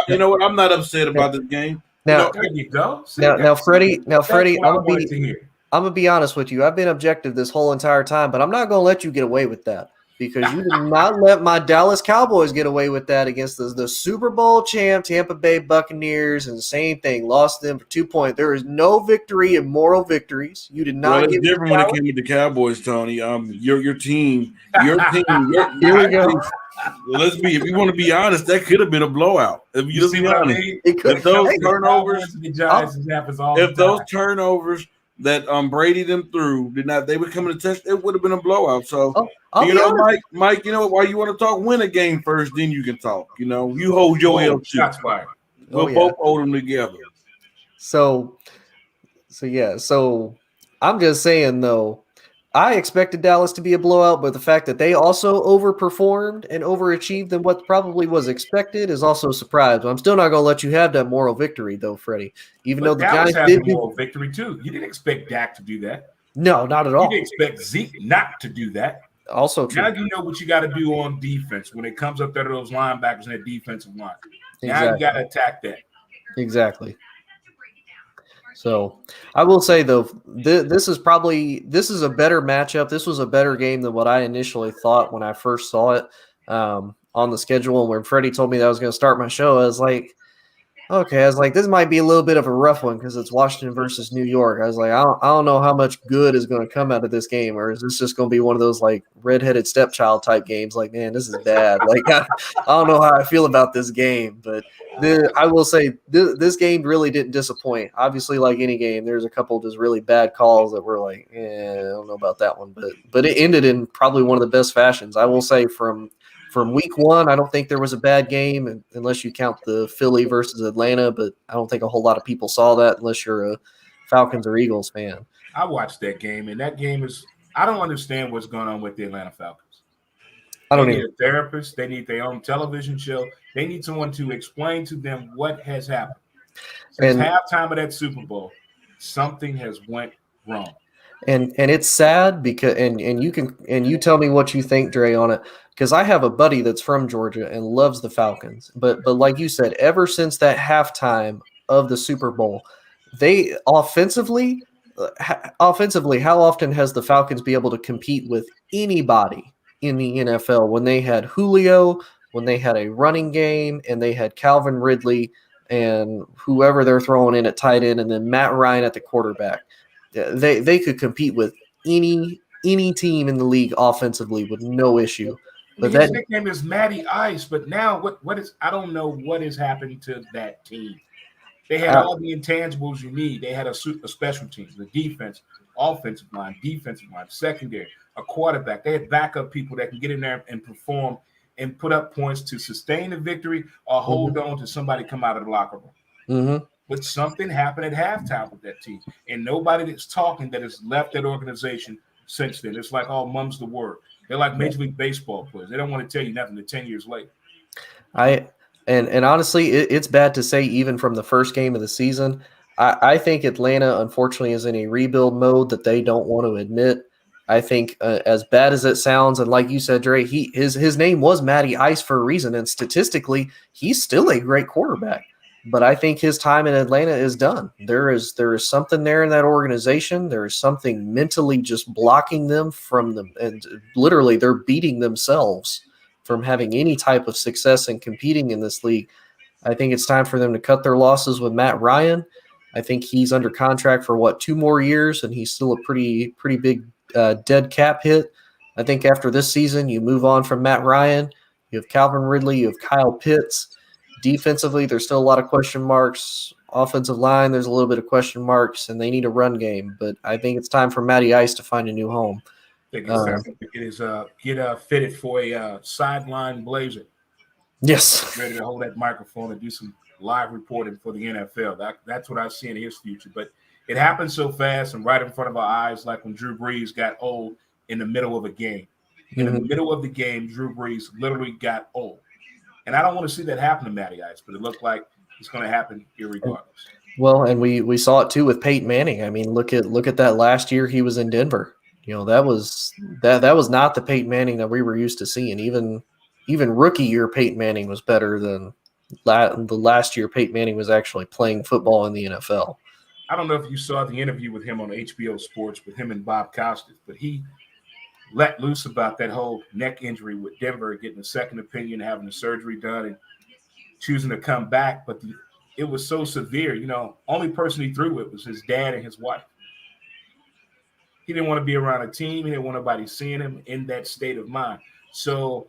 you know what? I'm not upset about this game. Now, There you go. See, now, Freddie, that's I'm what I gonna wanted to hear. be honest with you. I've been objective this whole entire time, but I'm not gonna let you get away with that because you did not let my Dallas Cowboys get away with that against the Super Bowl champ Tampa Bay Buccaneers, and the same thing, lost them for 2 points. There is no victory in moral victories. You did not. Well, it's different when it came to the Cowboys, Tony. Your team. Here we go. Let's be. If you want to be honest, that could have been a blowout. If you just see be what I honest, mean? It could. if those Hey, turnovers, The Giants happens all if the time. those turnovers that Brady them threw did not, they would come in the test. It would have been a blowout. So I'll be honest. Mike, why you want to talk? Win a game first, then you can talk. You hold your L too. Shots fired. We'll both hold them together. So I'm just saying though, I expected Dallas to be a blowout, but the fact that they also overperformed and overachieved than what probably was expected is also a surprise. But I'm still not going to let you have that moral victory, though, Freddie. Even though the Dallas Giants has did a moral victory too. You didn't expect Dak to do that. No, not at You all. didn't expect Zeke not to do that. Also true. Now you know what you got to do on defense when it comes up there to those linebackers and that defensive line. Now Exactly. you got to attack that. Exactly. So I will say though, this is a better matchup. This was a better game than what I initially thought when I first saw it on the schedule. And when Freddie told me that I was going to start my show, I was like, this might be a little bit of a rough one because it's Washington versus New York. I was like, I don't know how much good is going to come out of this game, or is this just going to be one of those like redheaded stepchild type games? Like, man, this is bad. Like, I don't know how I feel about this game, but I will say this game really didn't disappoint. Obviously, like any game, there's a couple just really bad calls that were like, I don't know about that one, but it ended in probably one of the best fashions. I will say from week one, I don't think there was a bad game unless you count the Philly versus Atlanta, but I don't think a whole lot of people saw that unless you're a Falcons or Eagles fan. I watched that game, and that game I don't understand what's going on with the Atlanta Falcons. They need a therapist. They need their own television show. They need someone to explain to them what has happened. Since halftime of that Super Bowl, something has went wrong. And it's sad because and you tell me what you think, Dre, on it, because I have a buddy that's from Georgia and loves the Falcons. But like you said, ever since that halftime of the Super Bowl, they offensively, how often has the Falcons been able to compete with anybody in the NFL when they had Julio, when they had a running game, and they had Calvin Ridley and whoever they're throwing in at tight end, and then Matt Ryan at the quarterback? They could compete with any team in the league offensively with no issue. But his nickname is Matty Ice. But now what is? I don't know what has happened to that team. They had all the intangibles you need. They had a special team, the defense, offensive line, secondary, a quarterback. They had backup people that can get in there and perform and put up points to sustain the victory or hold on to somebody come out of the locker room. Mm-hmm. But something happened at halftime with that team, and nobody that's talking that has left that organization since then. It's like, oh, mum's the word. They're like Major League Baseball players. They don't want to tell you nothing to 10 years later. And honestly, it's bad to say even from the first game of the season. I think Atlanta, unfortunately, is in a rebuild mode that they don't want to admit. I think as bad as it sounds, and like you said, Dre, his name was Matty Ice for a reason, and statistically, he's still a great quarterback. But I think his time in Atlanta is done. There is something there in that organization. There is something mentally just blocking them from them, and literally they're beating themselves from having any type of success and competing in this league. I think it's time for them to cut their losses with Matt Ryan. I think he's under contract for 2 more years, and he's still a pretty big dead cap hit. I think after this season, you move on from Matt Ryan. You have Calvin Ridley. You have Kyle Pitts. Defensively, there's still a lot of question marks. Offensive line, there's a little bit of question marks, and they need a run game. But I think it's time for Matty Ice to find a new home. I think it's time to get fitted for a sideline blazer. Yes. Ready to hold that microphone and do some live reporting for the NFL. That's what I see in his future. But it happened so fast and right in front of our eyes, like when Drew Brees got old in the middle of a game. In the middle of the game, Drew Brees literally got old. And I don't want to see that happen to Matty Ice, but it looked like it's going to happen irregardless. Well, and we saw it too with Peyton Manning. I mean, look at that last year he was in Denver. That was not the Peyton Manning that we were used to seeing. Even rookie year Peyton Manning was better than the last year Peyton Manning was actually playing football in the NFL. I don't know if you saw the interview with him on HBO Sports with him and Bob Costas, but he let loose about that whole neck injury with Denver, getting a second opinion, having the surgery done, and choosing to come back. But it was so severe. Only person he threw with was his dad and his wife. He didn't want to be around a team. He didn't want nobody seeing him in that state of mind. So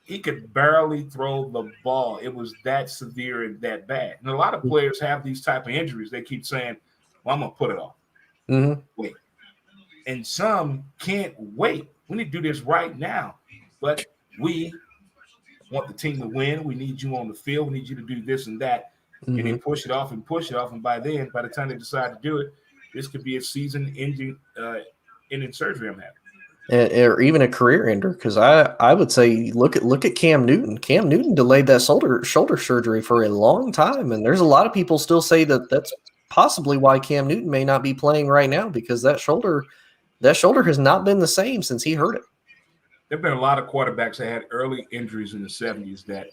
he could barely throw the ball. It was that severe and that bad. And a lot of players have these type of injuries. They keep saying, well, I'm going to put it off. Wait. And some can't wait. We need to do this right now. But we want the team to win. We need you on the field. We need you to do this and that. And they push it off. And by the time they decide to do it, this could be a season-ending surgery I'm having. Or even a career ender, because I would say look at Cam Newton. Cam Newton delayed that shoulder surgery for a long time, and there's a lot of people still say that's possibly why Cam Newton may not be playing right now, because that shoulder has not been the same since he hurt it. There have been a lot of quarterbacks that had early injuries in the 70s that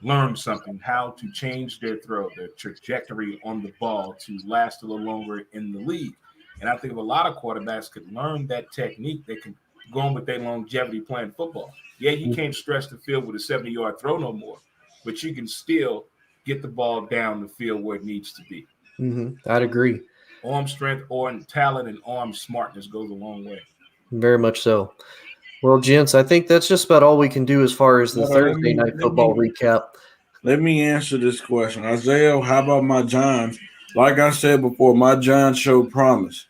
learned something, how to change their throw, their trajectory on the ball to last a little longer in the league. And I think if a lot of quarterbacks could learn that technique, they can go on with their longevity playing football. Yeah, you can't stretch the field with a 70-yard throw no more, but you can still get the ball down the field where it needs to be. I'd agree. Arm strength or talent and arm smartness goes a long way. Very much so. Well, gents, I think that's just about all we can do as far as the Thursday night football recap. Let me answer this question. Isaiah, how about my Giants? Like I said before, my Giants showed promise.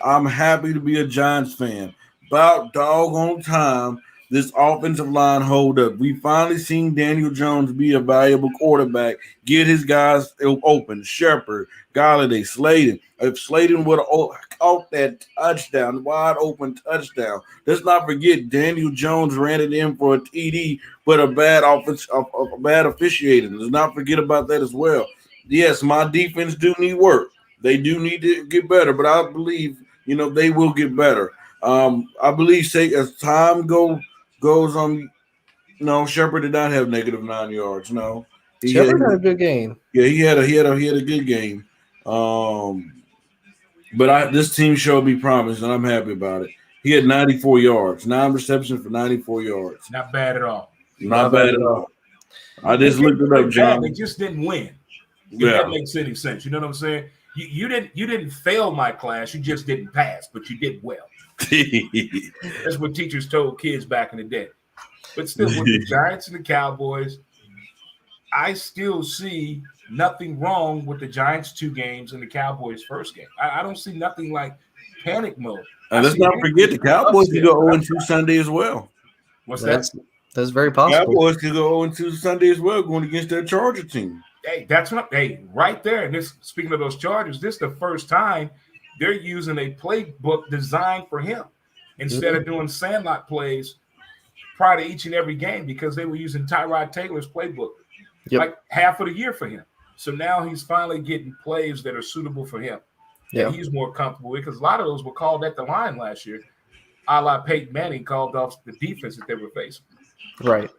I'm happy to be a Giants fan. About doggone time this offensive line hold up. We finally seen Daniel Jones be a valuable quarterback, get his guys open. Shepard, Galladay, Slayton. If Slayton would have caught that touchdown, wide open touchdown. Let's not forget Daniel Jones ran it in for a TD, but a bad officiating. Let's not forget about that as well. Yes, my defense do need work. They do need to get better, but I believe, they will get better. I believe as time goes on, no, Shepard did not have -9 yards. No. Shepard had a good game. Yeah, he had a good game. But this team showed me promise, and I'm happy about it. He had 94 yards, 9 receptions for 94 yards. Not bad at all. Not bad at all. I just looked it up, John. They just didn't win. Yeah. If that makes any sense. You know what I'm saying? You didn't fail my class. You just didn't pass, but you did well. That's what teachers told kids back in the day. But still, with the Giants and the Cowboys, I still see nothing wrong with the Giants 2 games and the Cowboys first game. I don't see nothing like panic mode. And let's not forget the Cowboys could go 0-2 Sunday as well. What's that? That's very possible. Cowboys could go 0-2 Sunday as well, going against their Charger team. Hey, that's what. Hey, right there. And this, speaking of those Chargers, this is the first time they're using a playbook designed for him instead of doing sandlot plays prior to each and every game because they were using Tyrod Taylor's playbook like half of the year for him. So now he's finally getting plays that are suitable for him. Yeah, he's more comfortable with because a lot of those were called at the line last year, a la Peyton Manning called off the defense that they were facing. Right.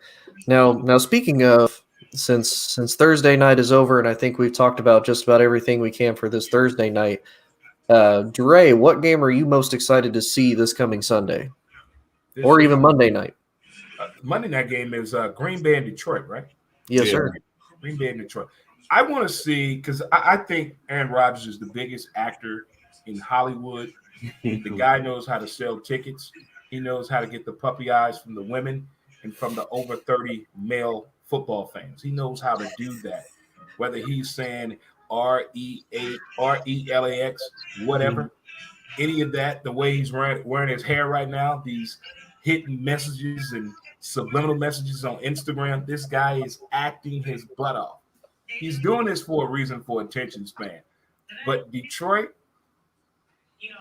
Now speaking of, since Thursday night is over, and I think we've talked about just about everything we can for this Thursday night, Dre, what game are you most excited to see this coming Sunday? Or even Monday night? Monday night game is Green Bay and Detroit, right? Yes, sir. Green Bay and Detroit. I want to see, because I think Aaron Rodgers is the biggest actor in Hollywood. The guy knows how to sell tickets. He knows how to get the puppy eyes from the women and from the over 30 male football fans. He knows how to do that. Whether he's saying RELAX, whatever, any of that, the way he's wearing his hair right now, these hidden messages and subliminal messages on Instagram, this guy is acting his butt off. He's doing this for a reason, for attention span. But Detroit,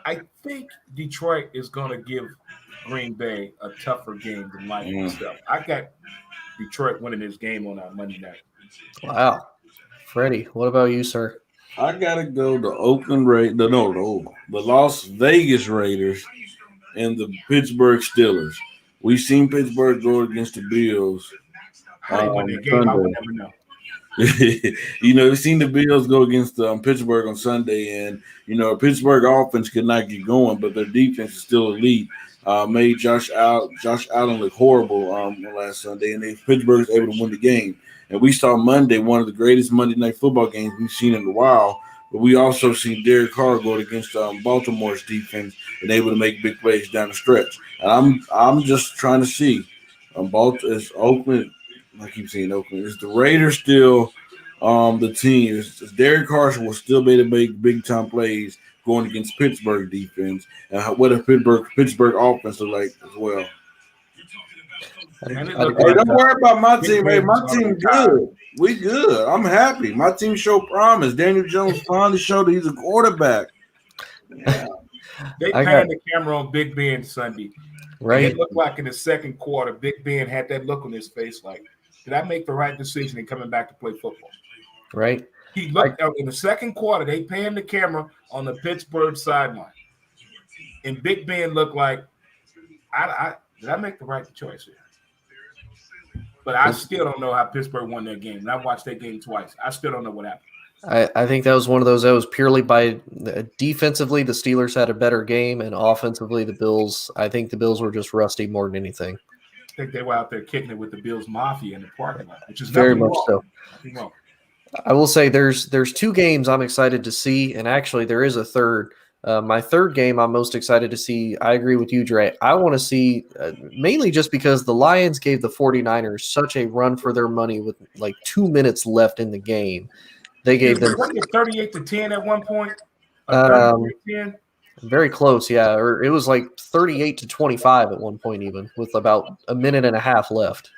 I think Detroit is going to give Green Bay a tougher game than life itself. I got Detroit winning this game on Monday night. Wow. Freddie, what about you, sir? I got to go to Oakland the Las Vegas Raiders and the Pittsburgh Steelers. We've seen Pittsburgh go against the Bills. I would never know. We've seen the Bills go against Pittsburgh on Sunday, and Pittsburgh offense could not get going, but their defense is still elite. Made Josh Allen look horrible last Sunday, and Pittsburgh was able to win the game. And we saw Monday one of the greatest Monday Night Football games we've seen in a while. But we also seen Derek Carr go against Baltimore's defense and able to make big plays down the stretch. And I'm just trying to see is Oakland. I keep saying Oakland. Is the Raiders still the team? Is Derek Carr will still be able to make big time plays going against Pittsburgh defense? And what if Pittsburgh offense look like as well? Hey, don't worry about my team. Hey, my team good. We good. I'm happy. My team showed promise. Daniel Jones finally showed that he's a quarterback. Yeah. They panned the camera on Big Ben Sunday. Right. It looked like in the second quarter, Big Ben had that look on his face like, did I make the right decision in coming back to play football? Right. He looked out in the second quarter. They panned the camera on the Pittsburgh sideline. And Big Ben looked like, did I make the right choice here? But I still don't know how Pittsburgh won that game. And I watched that game twice. I still don't know what happened. I think that was one of those that was purely by defensively, the Steelers had a better game, and offensively, I think the Bills were just rusty more than anything. I think they were out there kicking it with the Bills Mafia in the parking lot, which is very much so. Wrong. I will say there's two games I'm excited to see, and actually there is a third. My third game I'm most excited to see, I agree with you, Dre. I want to see, mainly just because the Lions gave the 49ers such a run for their money with like 2 minutes left in the game. They gave them 38-10 at one point. Very close, yeah. Or it was like 38-25 at one point, even with about a minute and a half left.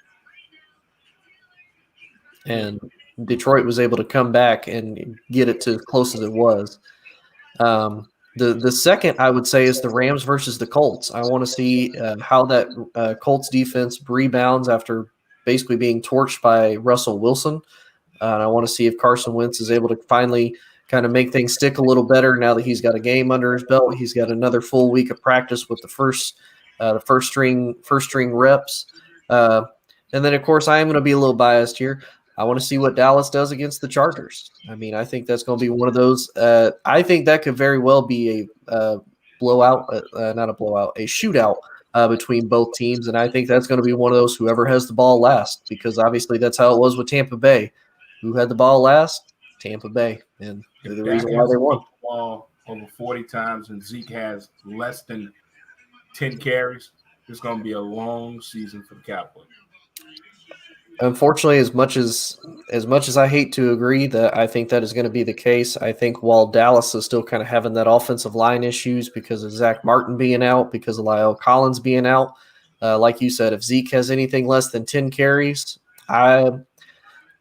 And Detroit was able to come back and get it to as close as it was. The second, I would say, is the Rams versus the Colts. I want to see how that Colts defense rebounds after basically being torched by Russell Wilson. And I want to see if Carson Wentz is able to finally kind of make things stick a little better now that he's got a game under his belt. He's got another full week of practice with the first string reps. And then, of course, I am going to be a little biased here. I want to see what Dallas does against the Chargers. I mean, I think that's going to be one of those. I think that could very well be a blowout, not a blowout, a shootout between both teams. And I think that's going to be one of those whoever has the ball last, because obviously that's how it was with Tampa Bay. Who had the ball last? Tampa Bay. And the reason why they won. Ball over 40 times and Zeke has less than 10 carries. It's going to be a long season for the Cowboys. Unfortunately, as much as I hate to agree that I think that is going to be the case, I think while Dallas is still kind of having that offensive line issues because of Zach Martin being out, because of La'el Collins being out, like you said, if Zeke has anything less than 10 carries, I'm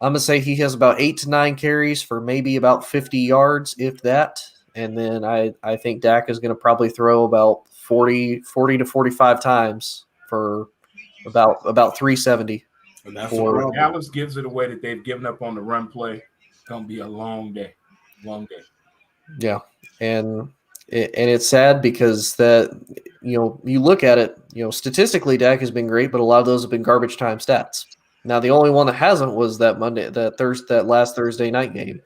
going to say he has about 8 to 9 carries for maybe about 50 yards, if that. And then I think Dak is going to probably throw about 40 to 45 times for about 370. And that's For- the problem. Dallas gives it away that they've given up on the run play. It's gonna be a long day. Long day. Yeah, and it's sad because that you look at it, statistically Dak has been great, but a lot of those have been garbage time stats. Now the only one that hasn't was that last Thursday night game.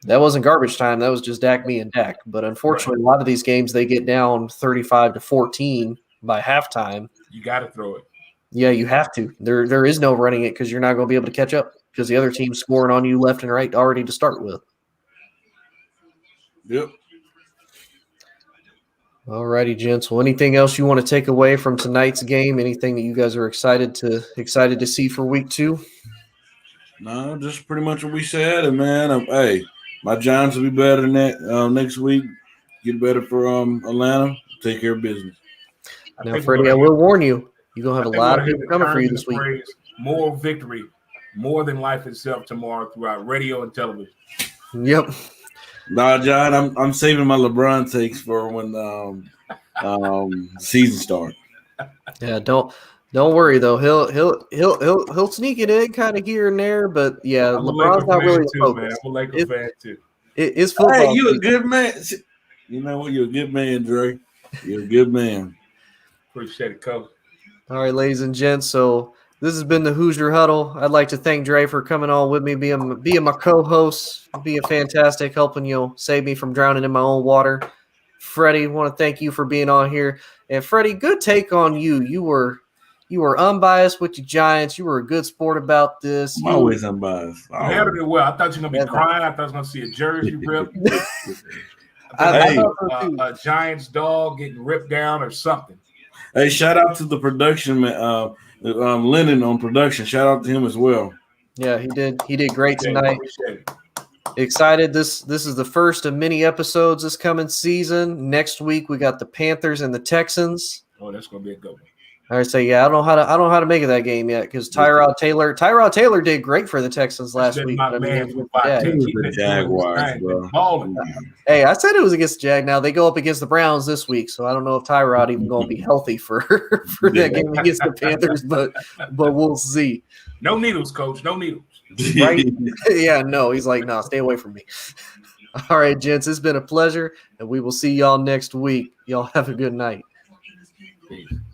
That wasn't garbage time. That was just Dak being Dak. But unfortunately, a lot of these games they get down 35-14 by halftime. You got to throw it. Yeah, you have to. There is no running it because you're not going to be able to catch up because the other team's scoring on you left and right already to start with. Yep. All righty, gents. Well, anything else you want to take away from tonight's game? Anything that you guys are excited to see for week 2? No, just pretty much what we said. And man, hey, my Giants will be better than that next week. Get better for Atlanta. Take care of business. Now, Freddie, I will warn you, you're going to have a lot of people people coming for you this week. More victory, more than life itself tomorrow throughout radio and television. Yep. Nah, John, I'm saving my LeBron takes for when season starts. Yeah, don't worry though. He'll sneak it in kind of here and there, but yeah, I'm LeBron's not really the focus. I'm a Lakers fan too. It's football. Hey, you a good man. You know what? You're a good man, Dre. You're a good man. Appreciate it, Coach. All right, ladies and gents. So this has been the Hoosier Huddle. I'd like to thank Dre for coming on with me, being my co-host, being fantastic, helping save me from drowning in my own water. Freddie, want to thank you for being on here. And Freddie, good take on you. You were unbiased with your Giants. You were a good sport about this. I'm always unbiased. You handled it well. I thought you were gonna be crying. I thought I was gonna see a jersey ripped. I thought so too. A Giants dog getting ripped down or something. Hey, shout out to the production man, Lennon on production. Shout out to him as well. Yeah, he did great Yeah, tonight. appreciate it. Excited. This is the first of many episodes this coming season. Next week we got the Panthers and the Texans. Oh, that's gonna be a good one. I would say, yeah, I don't know how to make it that game yet because Tyrod Taylor did great for the Texans last That's week. my but I man mean, with yeah. five, He was keep the it Jaguars, going. bro. Balling. Hey, I said it was against Jag. Now they go up against the Browns this week, so I don't know if Tyrod even going to be healthy for that game against the Panthers, but we'll see. No needles, Coach. No needles. Right? Yeah, no, he's like, no, stay away from me. All right, gents, it's been a pleasure, and we will see y'all next week. Y'all have a good night. Peace.